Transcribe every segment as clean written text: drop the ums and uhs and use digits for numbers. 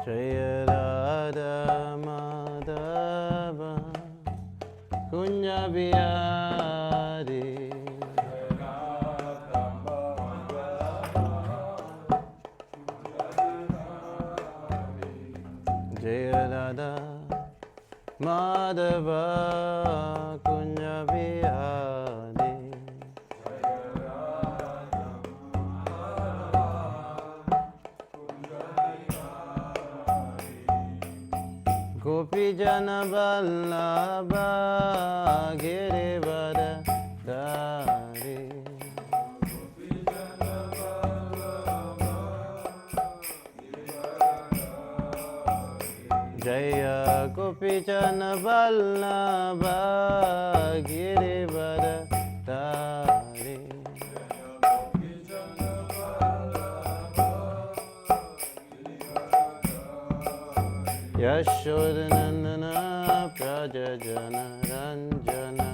Jaya Radha Madhava Kunya Bihari Jaya Radha Madhava Kunya Bihari Gopi Jana Vallabha Girivara Dari Jaya Gopi Jana Vallabha Girivara Dari Yashodanandana Prajajana Ranjana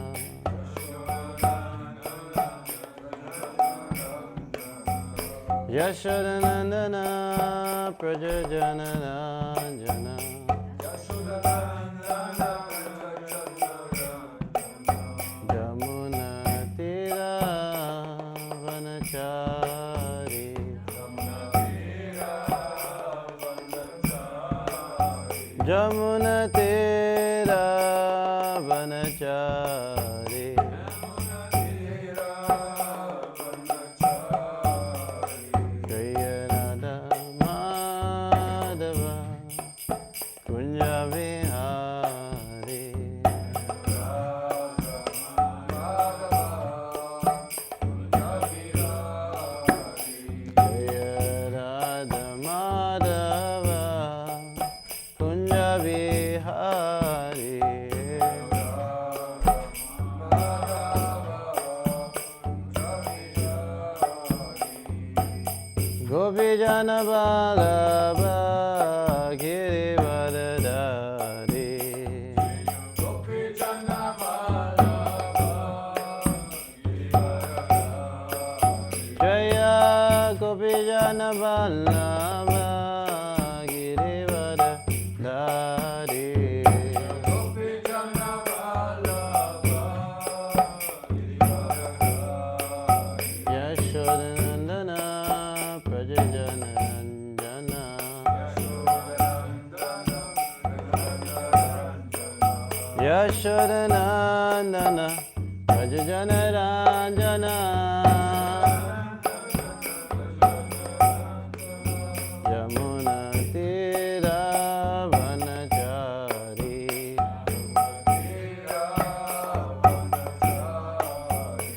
Yashodanandana Prajajana Ranjana Jamuna Tira Vanachari Jamuna Tira Vanachari Jaya Radha Madhava Kunya Vihari Jaya Radha Madhava Kunya Vihari Gopi Jana Vallabha Girivara Dari Jaya Gopi Jana Vallabha Girivara Dari Yashodanandana Prajajana Ranjana Yashodanandana Prajajana Ranjana Yamuna Tira Vanachari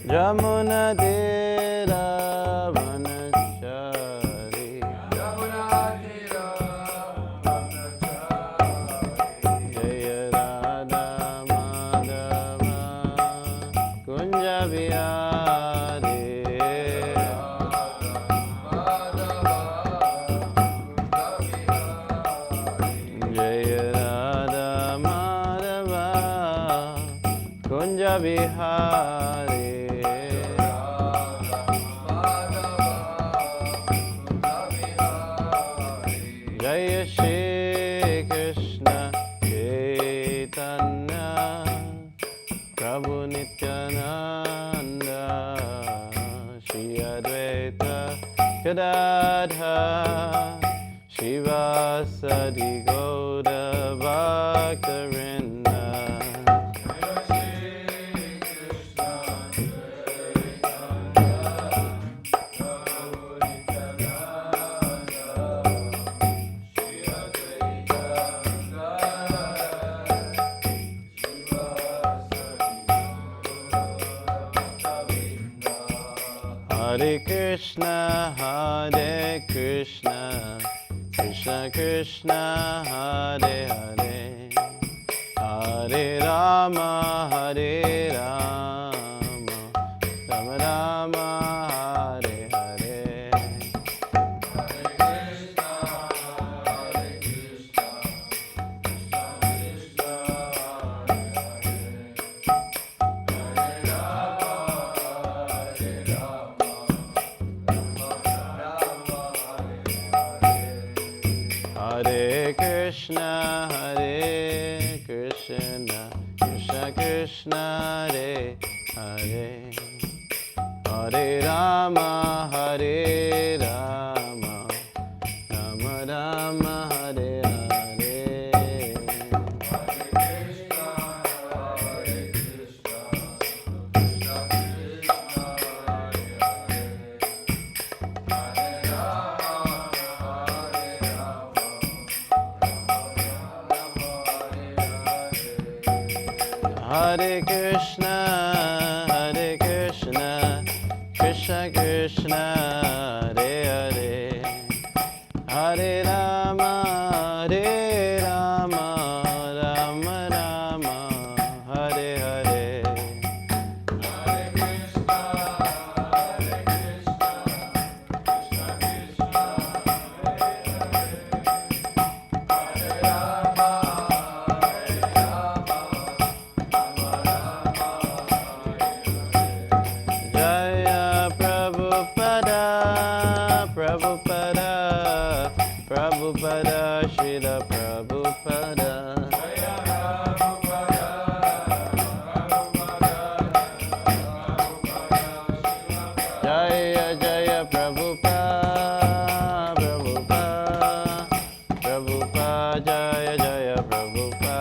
Yamuna Tira Vanachari Jaya Radha Madhava Kunja Vihari Jaya Radha Madhava Kunja Vihari Jaya Shri Krishna Chaitanya Prabhu Nityananda Shri Advaita Gadadhar Shivasadi Gauda Bhaktarinda Hare Krishna, Hare Krishna, Krishna Krishna, Hare Hare, Hare Rama, Hare Rama, Rama Rama, Hare Hare. Hare Hare Krishna, Hare Krishna, Krishna Krishna, Hare Hare, Hare Rama, Hare Rama, Rama Rama, Hare Hare. Hare Krishna, Hare Krishna, Krishna Krishna, Hare Hare, Hare Rama, Hare Rama, Rama Rama, Hare Hare. Hare Krishna, Hare Krishna, Krishna Krishna, Hare Hare, Hare Rama, Jaya Prabhupada, Prabhupada, Prabhupada, Srila Prabhupada. Jaya Prabhupada, Prabhupada, Jaya Jaya Prabhupada, Prabhupada, Prabhupada, Jaya Jaya Prabhupada.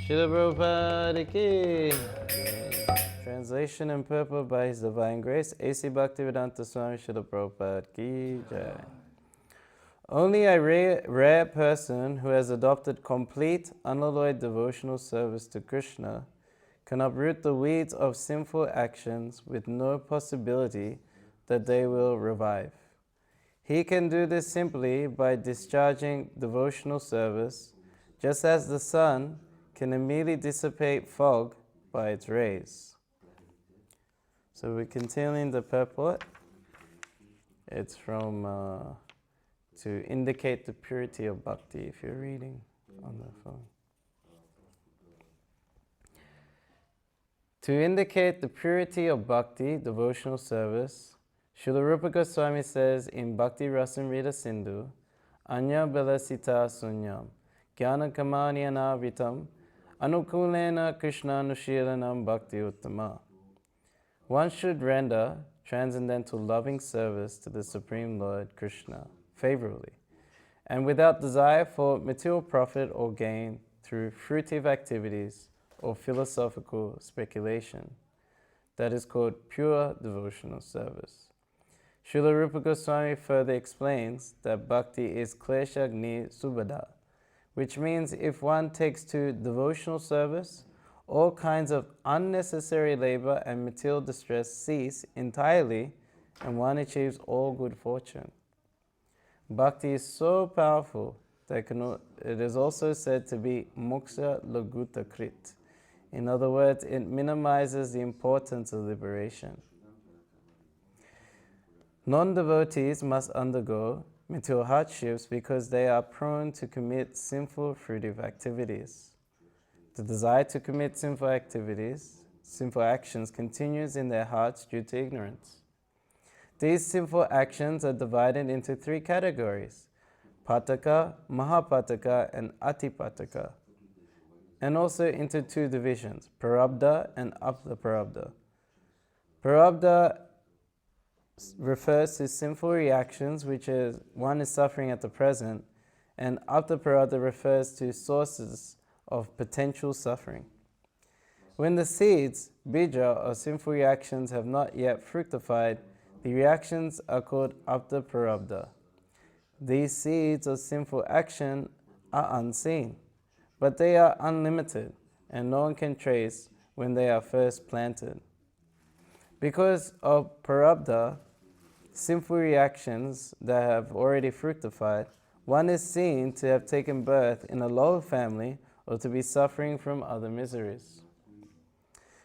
Srila Prabhupada ki. Translation and purport by His Divine Grace, A.C. Bhaktivedanta Swami Srila Prabhupada ki jai. Only a rare person who has adopted complete, unalloyed devotional service to Krishna can uproot the weeds of sinful actions with no possibility that they will revive. He can do this simply by discharging devotional service, just as the sun can immediately dissipate fog by its rays. So we're continuing the purport. It's from to indicate the purity of bhakti, if you're reading on the phone. To indicate the purity of bhakti, devotional service, Srila Rupa Goswami says in Bhakti Rasamrita Sindhu, Anya Belasita Sunyam, Jnana Kamanyana Vitam, Anukulena Krishna Nushilanam Bhakti Uttama. One should render transcendental loving service to the Supreme Lord Krishna favorably, and without desire for material profit or gain through fruitive activities or philosophical speculation. That is called pure devotional service. Srila Rupa Goswami further explains that bhakti is kleshagni subhada, which means if one takes to devotional service, all kinds of unnecessary labor and material distress cease entirely, and one achieves all good fortune. Bhakti is so powerful that it is also said to be moksha laguta krit. In other words, it minimizes the importance of liberation. Non-devotees must undergo material hardships because they are prone to commit sinful fruitive activities. The desire to commit sinful actions continues in their hearts due to ignorance. These sinful actions are divided into three categories: pataka, mahapataka, and atipataka, and also into two divisions, prarabdha and aptaprarabdha. Prarabdha refers to sinful reactions, which is one is suffering at the present, and aptaprarabdha refers to sources of potential suffering. When the seeds, bija, of sinful reactions have not yet fructified, the reactions are called aptaprarabdha. These seeds of sinful action are unseen, but they are unlimited, and no one can trace when they are first planted. Because of prarabdha, sinful reactions that have already fructified, one is seen to have taken birth in a lower family or to be suffering from other miseries.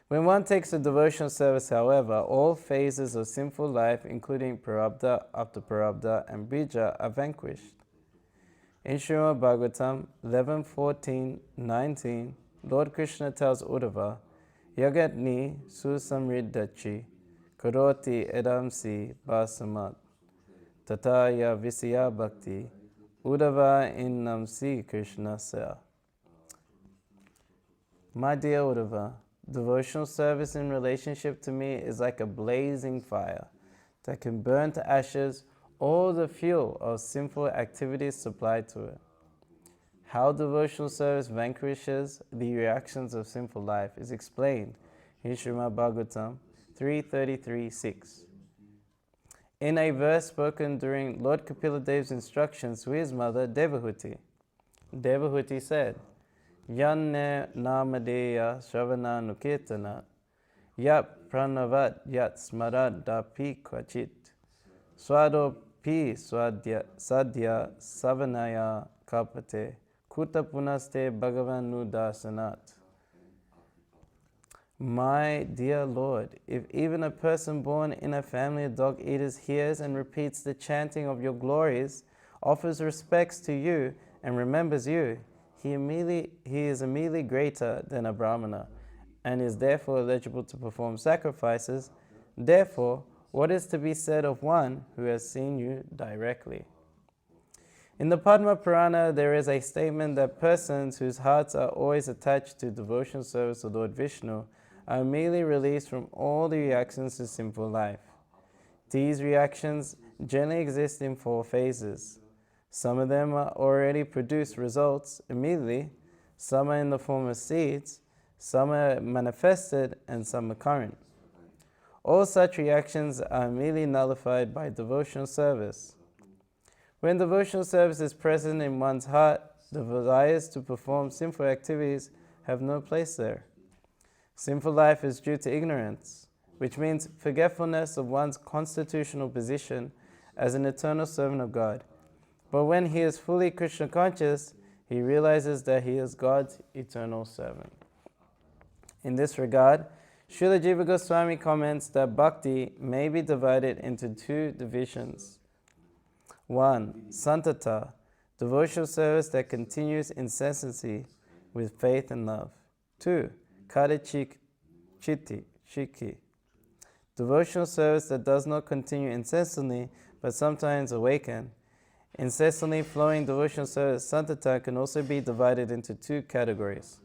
When one takes a devotional service, however, all phases of sinful life, including prarabdha, aptaprarabdha, and bija, are vanquished. In Srimad Bhagavatam 11:14-19, Lord Krishna tells Uddhava, Yagatni susamriddachi karoti edamsi basamat tataya visya bhakti Uddhava innamsi Krishnasya. My dear Uddhava, devotional service in relationship to me is like a blazing fire that can burn to ashes all the fuel of sinful activities supplied to it. How devotional service vanquishes the reactions of sinful life is explained in Srimad Bhagavatam 3.33.6. In a verse spoken during Lord Kapila Dev's instructions to his mother Devahuti, Devahuti said, Yanne namadeya shravana nuketana yat pranavat yat smarad dapi kvachit swado pi sadhya savanaya kapate kuta punaste bhagavan nudasanat. My dear Lord, if even a person born in a family of dog eaters hears and repeats the chanting of your glories, offers respects to you and remembers you, he is immediately greater than a Brahmana and is therefore eligible to perform sacrifices. Therefore, what is to be said of one who has seen you directly? In the Padma Purana, there is a statement that persons whose hearts are always attached to devotional service of Lord Vishnu are immediately released from all the reactions to sinful life. These reactions generally exist in 4 phases. Some of them are already produce results immediately, some are in the form of seeds, some are manifested, and some are current. All such reactions are immediately nullified by devotional service. When devotional service is present in one's heart, the desires to perform sinful activities have no place there. Sinful life is due to ignorance, which means forgetfulness of one's constitutional position as an eternal servant of God. But when he is fully Krishna conscious, he realizes that he is God's eternal servant. In this regard, Srila Jiva Goswami comments that bhakti may be divided into 2 divisions. 1. Santata, devotional service that continues incessantly with faith and love. 2. Kadachiki, devotional service that does not continue incessantly but sometimes awaken. Incessantly flowing devotional service, Santata, can also be divided into 2 categories.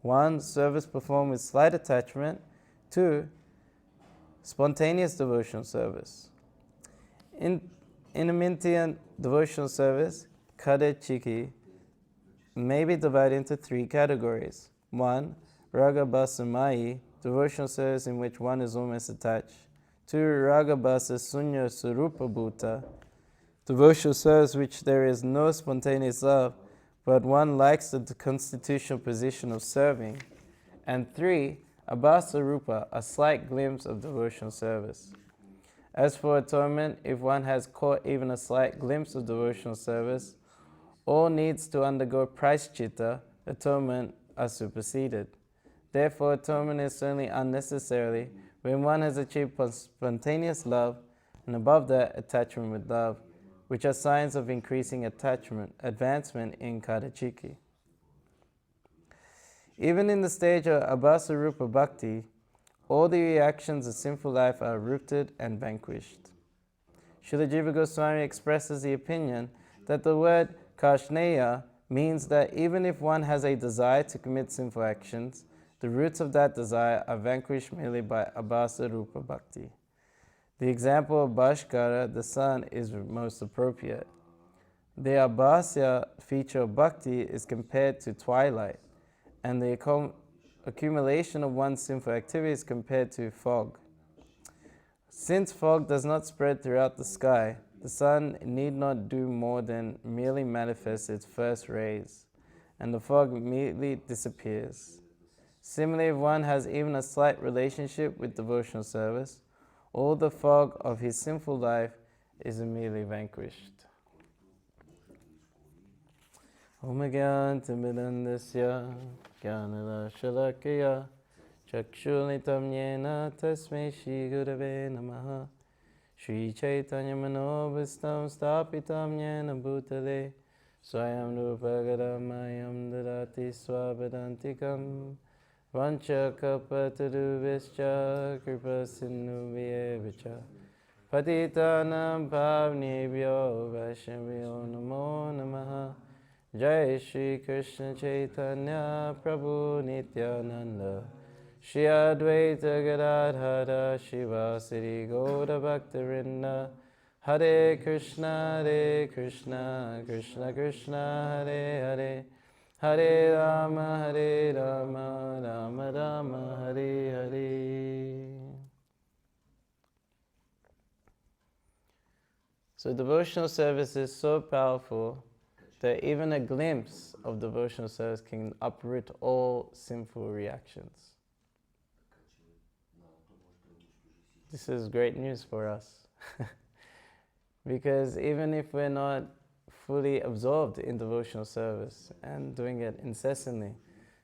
1. Service performed with slight attachment. 2. Spontaneous devotional service. Intermittent devotional service, Kadachiki, may be divided into 3 categories. 1. Raga Basamai, devotional service in which one is almost attached. 2. Raga Basa Sunya Surupa Bhuta, devotional service which there is no spontaneous love, but one likes the constitutional position of serving. And 3. Abhasa Rupa, a slight glimpse of devotional service. As for atonement, if one has caught even a slight glimpse of devotional service, all needs to undergo prashchitta, atonement, are superseded. Therefore, atonement is certainly unnecessary when one has achieved spontaneous love, and above that, attachment with love, which are signs of increasing advancement in Kadachiki. Even in the stage of Abhasa Rupa Bhakti, all the reactions of sinful life are rooted and vanquished. Srila Jiva Goswami expresses the opinion that the word Kashneya means that even if one has a desire to commit sinful actions, the roots of that desire are vanquished merely by Abhasa Rupa Bhakti. The example of Bhaskara, the sun, is most appropriate. The Abhasya feature of Bhakti is compared to twilight, and the accumulation of one's sinful activities compared to fog. Since fog does not spread throughout the sky, the sun need not do more than merely manifest its first rays, and the fog immediately disappears. Similarly, if one has even a slight relationship with devotional service, all the fog of his sinful life is immediately vanquished. Om Gyantimidandasya Gyanarashalakaya Chakshulitam Yena Tasmai Shri Gurave Namaha Shri Chaitanya Manobhistam Stapitam Yena Bhutale Swayam Rupagadam Mayam Dadati Swavedantikam Vancha kalpatarubhishcha kripa sindhubhyevacha patitanam pavnebhyo vaishnavyo namo namaha. Jai Shri Krishna Chaitanya Prabhu Nityananda Shri Advaita Gadadhara Shivasari Gaura Bhaktarinda Hare Krishna Krishna Krishna Hare Hare Hare Rama Rama Rama Hare Hare. So devotional service is so powerful that even a glimpse of devotional service can uproot all sinful reactions. This is great news for us. Because even if we're not fully absorbed in devotional service and doing it incessantly,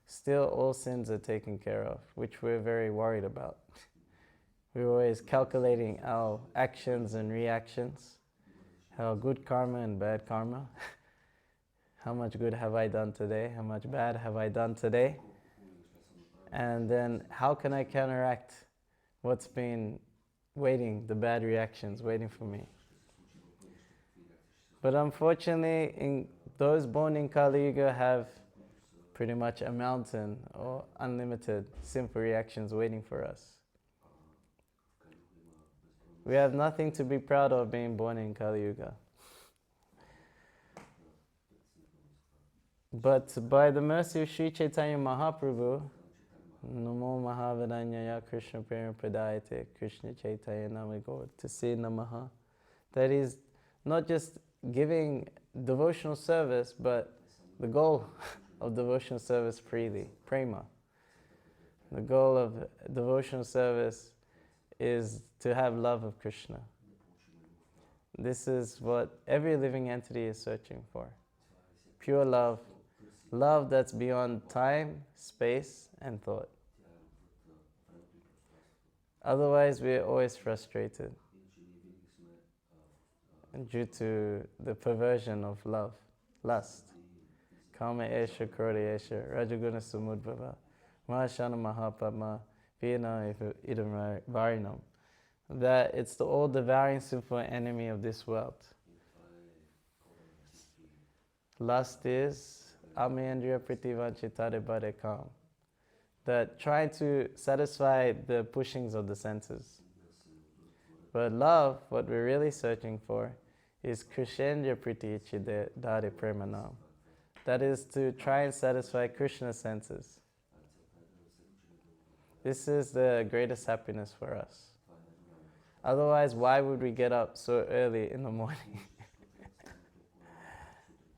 still all sins are taken care of, which we're very worried about. We're always calculating our actions and reactions, how good karma and bad karma. How much good have I done today? How much bad have I done today? And then how can I counteract what's been waiting, the bad reactions waiting for me? But unfortunately, those born in Kali Yuga have pretty much a mountain or unlimited sinful reactions waiting for us. We have nothing to be proud of being born in Kali Yuga. But by the mercy of Sri Chaitanya Mahaprabhu, Namo Mahavadanyaya Krishna Prema Pradayate Krishna Chaitanya Namago, to say Namaha, that is not just giving devotional service, but the goal of devotional service freely, prema. The goal of devotional service is to have love of Krishna. This is what every living entity is searching for. Pure love. Love that's beyond time, space, and thought. Otherwise, we're always frustrated due to the perversion of love, lust. Kama esha, krodha esha, rajaguna samudbhava, mahashana mahapadma, vina idam varinam. That it's the all-devouring sinful enemy of this world. Lust is Amendriya Pritivanchitare Badekam. That trying to satisfy the pushings of the senses. But love, what we're really searching for, is Krishendriya Priti Dare Premanam. That is to try and satisfy Krishna's senses. This is the greatest happiness for us. Otherwise, why would we get up so early in the morning?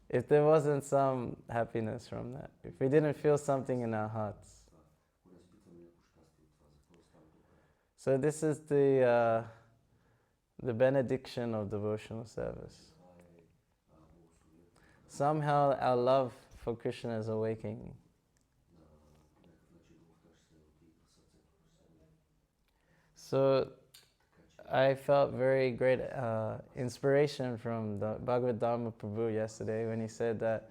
If there wasn't some happiness from that, if we didn't feel something in our hearts. So this is the benediction of devotional service. Somehow our love for Krishna is awakening. So I felt very great inspiration from the Bhagavad Dharma Prabhu yesterday when he said that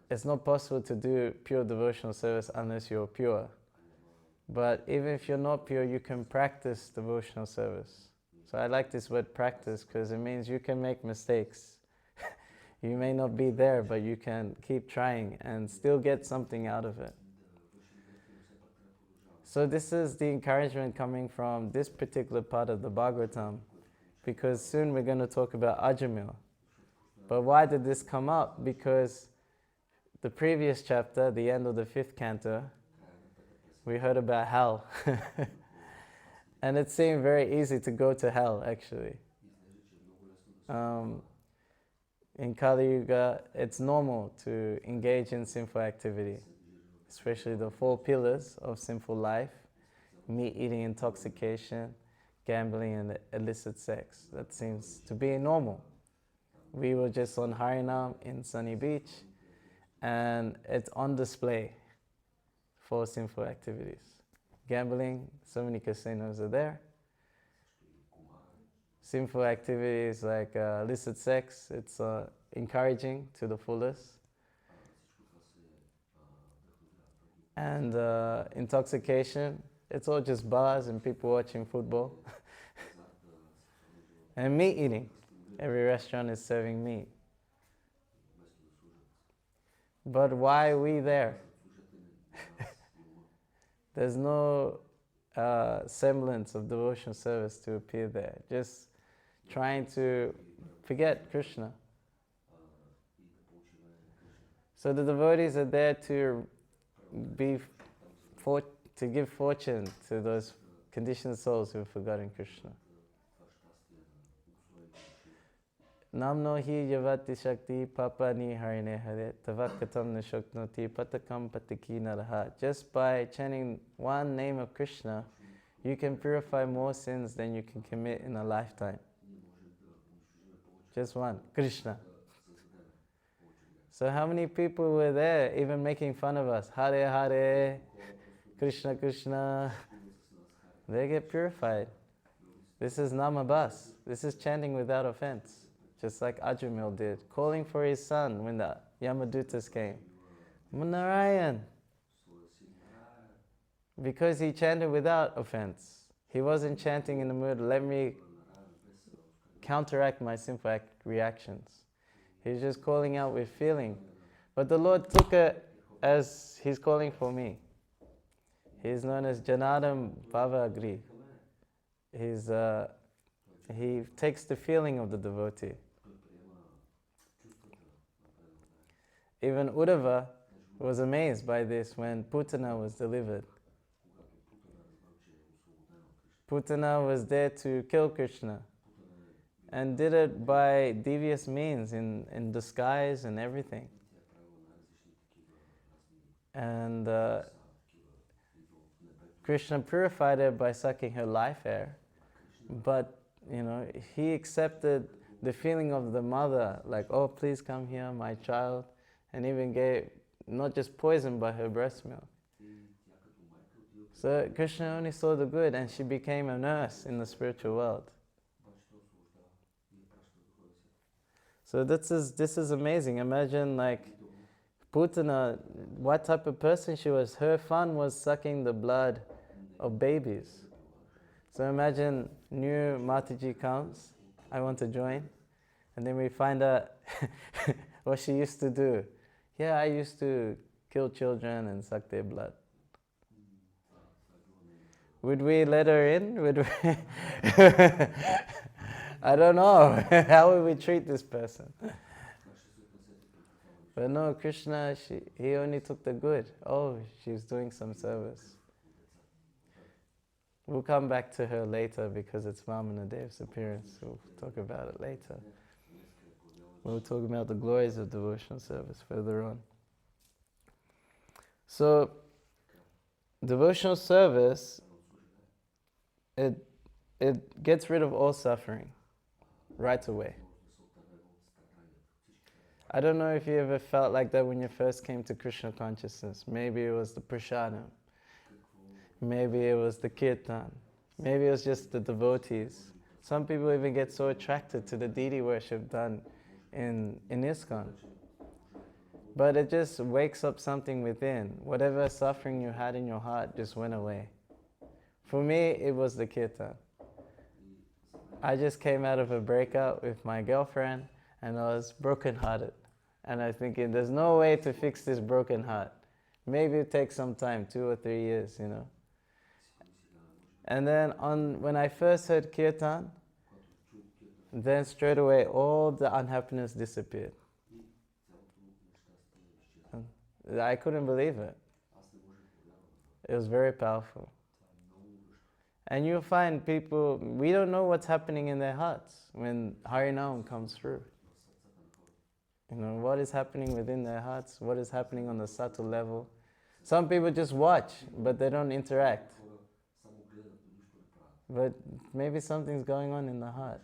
it's not possible to do pure devotional service unless you're pure. But even if you're not pure, you can practice devotional service. So I like this word practice because it means you can make mistakes. You may not be there, but you can keep trying and still get something out of it. So this is the encouragement coming from this particular part of the Bhagavatam, because soon we're going to talk about Ajamil. But why did this come up? Because the previous chapter, the end of the 5th canto, we heard about hell. And it seemed very easy to go to hell, actually. In Kali Yuga, it's normal to engage in sinful activity, especially the 4 pillars of sinful life: meat eating, intoxication, gambling, and illicit sex. That seems to be normal. We were just on Harinam in Sunny Beach, and it's on display for sinful activities. Gambling, so many casinos are there. Sinful activities like illicit sex, it's encouraging to the fullest. And intoxication, it's all just bars and people watching football. And meat eating. Every restaurant is serving meat. But why are we there? There's no semblance of devotional service to appear there. Just trying to forget Krishna. So the devotees are there to to give fortune to those conditioned souls who have forgotten Krishna. Namno hi yavati shakti papani harine hare tavakatam nishoknoti patakam patiki naraha. Just by chanting one name of Krishna, you can purify more sins than you can commit in a lifetime. Just one, Krishna. So how many people were there even making fun of us? Hare Hare, Krishna Krishna. They get purified. This is namabas. This is chanting without offense. Just like Ajamil did, calling for his son when the Yamadutas came. Narayan. Because he chanted without offense. He wasn't chanting in the mood, let me counteract my sinful reactions. He's just calling out with feeling. But the Lord took it as he's calling for me. He's known as Janadam Bhavagri. He takes the feeling of the devotee. Even Uddhava was amazed by this when Putana was delivered. Putana was there to kill Krishna and did it by devious means in disguise and everything. And Krishna purified her by sucking her life air. But, he accepted the feeling of the mother, like, oh, please come here, my child, and even gave not just poison, but her breast milk. So Krishna only saw the good, and she became a nurse in the spiritual world. So this is amazing. Imagine like Putana, what type of person she was. Her fun was sucking the blood of babies. So imagine new Mataji comes, I want to join, and then we find out what she used to do. Yeah, I used to kill children and suck their blood. Would we let her in? Would we? I don't know. How would we treat this person? But no, Krishna, he only took the good. Oh, she's doing some service. We'll come back to her later because it's Vamana Dev's appearance. We'll talk about it later. We'll talk about the glories of devotional service further on. So, devotional service, it gets rid of all suffering right away. I don't know if you ever felt like that when you first came to Krishna consciousness. Maybe it was the prasadam. Maybe it was the kirtan. Maybe it was just the devotees. Some people even get so attracted to the deity worship done in ISKCON. But it just wakes up something within. Whatever suffering you had in your heart just went away. For me, it was the kirtan. I just came out of a breakup with my girlfriend and I was brokenhearted. And I was thinking, there's no way to fix this broken heart. Maybe it takes some time, 2 or 3 years, And then when I first heard kirtan, then straight away all the unhappiness disappeared. I couldn't believe it. It was very powerful. And you'll find people, we don't know what's happening in their hearts when Harinam comes through. What is happening within their hearts, what is happening on the subtle level. Some people just watch, but they don't interact. But maybe something's going on in the heart.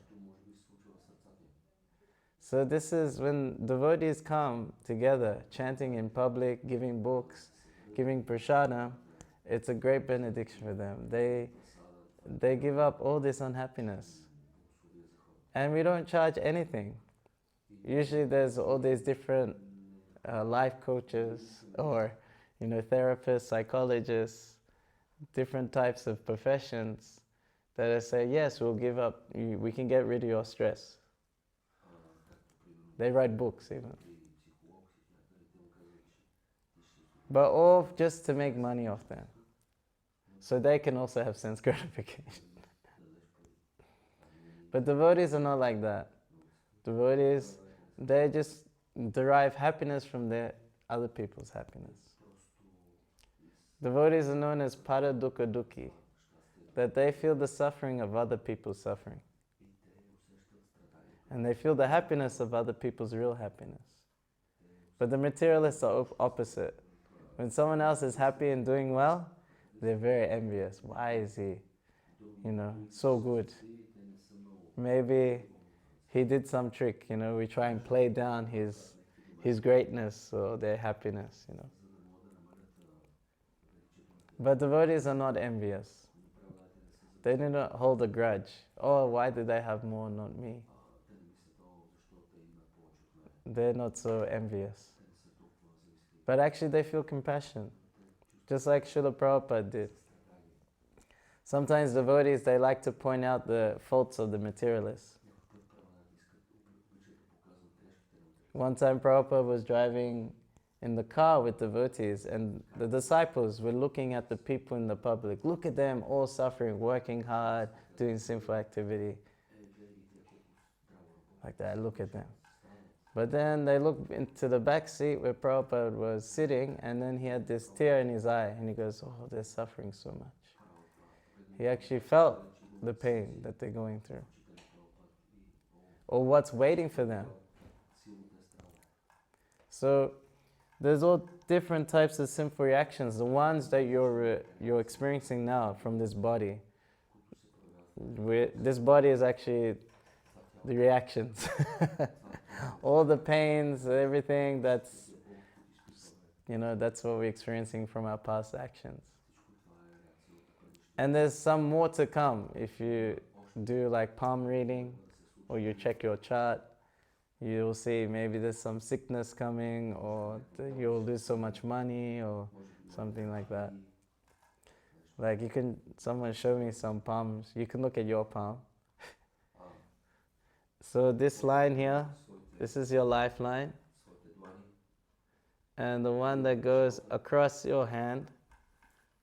So this is when devotees come together, chanting in public, giving books, giving prasadam, it's a great benediction for them. They give up all this unhappiness. And we don't charge anything. Usually there's all these different life coaches or, therapists, psychologists, different types of professions that say, yes, we'll give up, we can get rid of your stress. They write books even. But all just to make money off them. So they can also have sense gratification. But devotees are not like that. Devotees, they just derive happiness from their other people's happiness. Devotees are known as para dukkha dukhi, that they feel the suffering of other people's suffering. And they feel the happiness of other people's real happiness. But the materialists are opposite. When someone else is happy and doing well, they're very envious. Why is he, so good? Maybe he did some trick, we try and play down his greatness or their happiness, But devotees are not envious. They do not hold a grudge. Oh, why did they have more, not me? They're not so envious. But actually they feel compassion, just like Srila Prabhupada did. Sometimes devotees, they like to point out the faults of the materialists. One time Prabhupada was driving in the car with devotees, and the disciples were looking at the people in the public. Look at them, all suffering, working hard, doing sinful activity. Like that, look at them. But then they looked into the back seat where Prabhupada was sitting, and then he had this tear in his eye, and he goes, oh, they're suffering so much. He actually felt the pain that they're going through, or what's waiting for them. So there's all different types of sinful reactions. The ones that you're experiencing now from this body. This body is actually the reactions. All the pains, everything, that's what we're experiencing from our past actions. And there's some more to come. If you do like palm reading, or you check your chart, you'll see maybe there's some sickness coming, or you'll lose so much money, or something like that. Like someone show me some palms, you can look at your palm. So this line here, this is your lifeline. And the one that goes across your hand,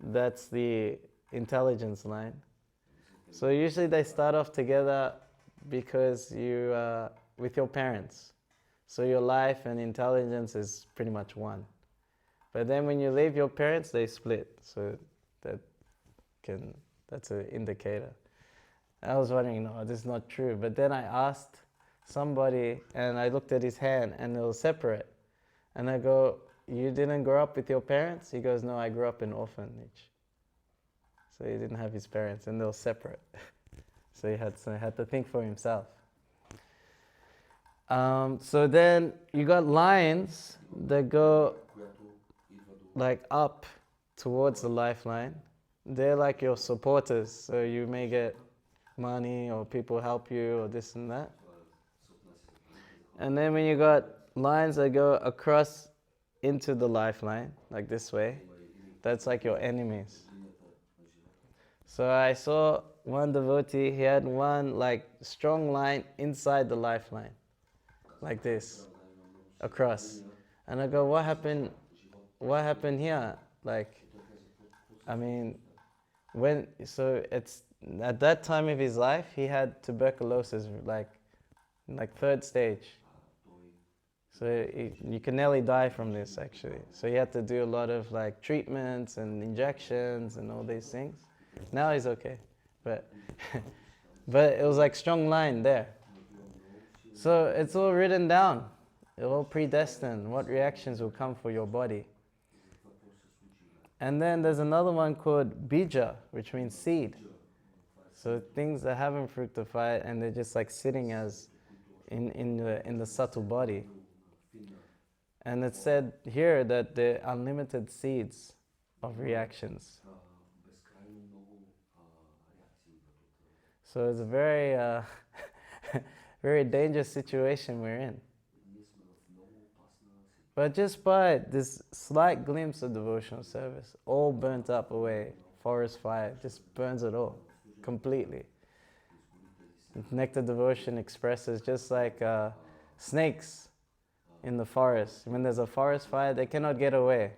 that's the intelligence line. So usually they start off together because you with your parents. So your life and intelligence is pretty much one. But then when you leave your parents, they split. So that's an indicator. I was wondering, no, this is not true. But then I asked somebody, and I looked at his hand, and it was separate. And I go, you didn't grow up with your parents? He goes, no, I grew up in orphanage. So he didn't have his parents, and they were separate. So he had to think for himself. So then you got lines that go like up towards the lifeline. They're like your supporters. So you may get money, or people help you, or this and that. And then when you got lines that go across into the lifeline, like this way, that's like your enemies. So I saw one devotee, he had one like strong line inside the lifeline, like this, across. And I go, what happened here? Like, I mean, it's at that time of his life, he had tuberculosis, like third stage. So you can nearly die from this, actually. So he had to do a lot of like treatments and injections and all these things. Now he's okay, but but it was like strong line there. So it's all written down. It's all predestined. What reactions will come for your body. And then there's another one called bija, which means seed. So things that haven't fructified, and they're just like sitting as in the subtle body. And it's said here that there are unlimited seeds of reactions. So it's a very, very dangerous situation we're in. But just by this slight glimpse of devotional service, all burnt up away, forest fire just burns it all completely. Nectar devotion expresses just like snakes in the forest. When there's a forest fire, they cannot get away.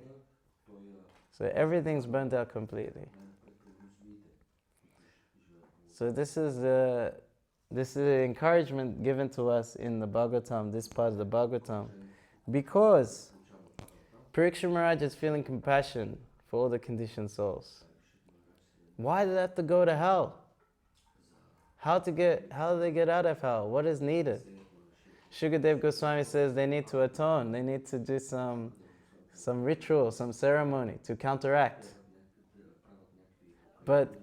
So everything's burnt out completely. So this is the encouragement given to us in the Bhagavatam, this part of the Bhagavatam. Because Parikshit Maharaj is feeling compassion for all the conditioned souls. Why do they have to go to hell? How do they get out of hell? What is needed? Shukadev Goswami says they need to atone. They need to do some ritual, some ceremony to counteract. But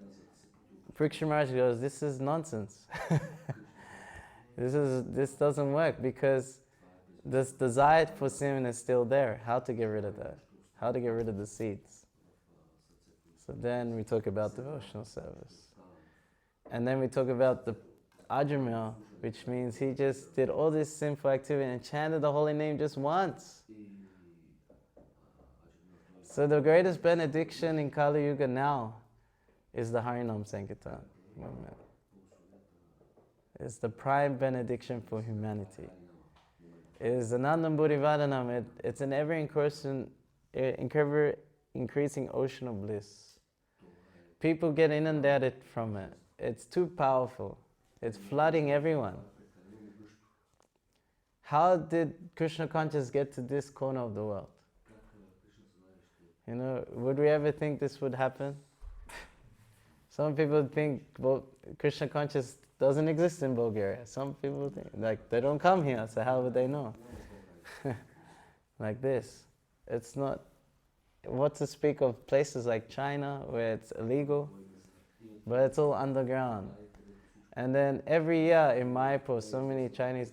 Parikshit Maharaj goes, this is nonsense. This doesn't work because this desire for sin is still there. How to get rid of that? How to get rid of the seeds? So then we talk about devotional service. And then we talk about the Ajamil, which means he just did all this sinful activity and chanted the holy name just once. So the greatest benediction in Kali Yuga now is the Harinam Sankirtan movement. It's the prime benediction for humanity. It is Anandam Buddhivadanam. It's an ever-increasing ocean of bliss. People get inundated from it. It's too powerful. It's flooding everyone. How did Krishna consciousness get to this corner of the world? Would we ever think this would happen? Some people think Krishna consciousness doesn't exist in Bulgaria. Some people think, they don't come here, so how would they know? Like this. It's not, what to speak of places like China where it's illegal, but it's all underground. And then every year in Mayapur, so many Chinese